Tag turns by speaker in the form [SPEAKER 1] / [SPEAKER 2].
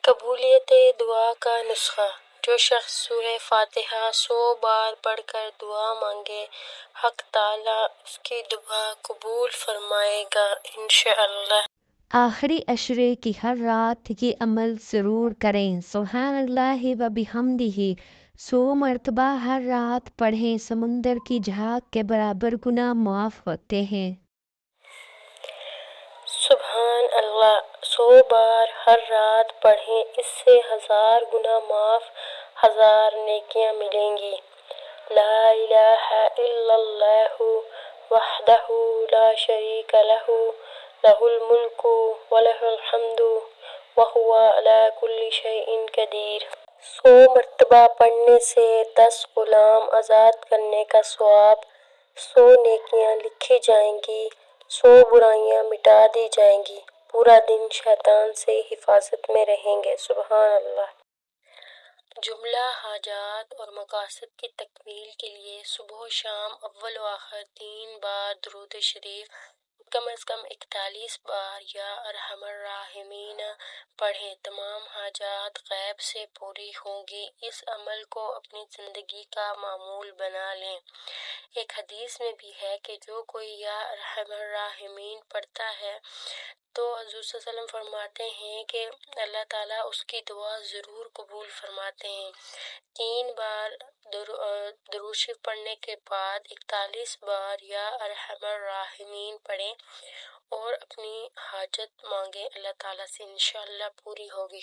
[SPEAKER 1] قبولیت دعا کا نسخہ: جو شخص سورہ فاتحہ 100 بار پڑھ کر دعا مانگے، حق تعالیٰ اس کی دعا قبول فرمائے گا انشاءاللہ۔
[SPEAKER 2] آخری عشرے کی ہر رات یہ عمل ضرور کریں۔ سبحان اللہ و بحمدہ 100 مرتبہ ہر رات پڑھیں، سمندر کی جھاگ کے برابر گناہ معاف ہوتے ہیں۔
[SPEAKER 1] سبحان اللہ 100 بار ہر رات پڑھیں، اس سے 1000 گناہ معاف، 1000 نیکیاں ملیں گی۔ لا الہ الا اللہ وحدہ لا شریک لہ، لہ الملک ولہ الحمد وہو علی کل شیء قدیر۔ 100 مرتبہ پڑھنے سے 10 غلام آزاد کرنے کا ثواب، 100 نیکیاں لکھی جائیں گی، 100 برائیاں مٹا دی جائیں گی، پورا دن شیطان سے حفاظت میں رہیں گے۔ سبحان اللہ۔ جملہ حاجات اور مقاصد کی تکمیل کے لیے صبح و شام اول و آخر 3 بار درود شریف، کم از کم 41 بار یا ارحم الراحمین پڑھیں۔ تمام حاجات غیب سے پوری ہوں گی۔ اس عمل کو اپنی زندگی کا معمول بنا لیں۔ ایک حدیث میں بھی ہے کہ جو کوئی یا ارحم الراحمین پڑھتا ہے تو حضور صلی اللہ علیہ وسلم فرماتے ہیں کہ اللہ تعالیٰ اس کی دعا ضرور قبول فرماتے ہیں۔ 3 بار درود شریف پڑھنے کے بعد 41 بار یا ارحم الراحمین پڑھیں اور اپنی حاجت مانگیں، اللہ تعالیٰ سے انشاءاللہ پوری ہوگی۔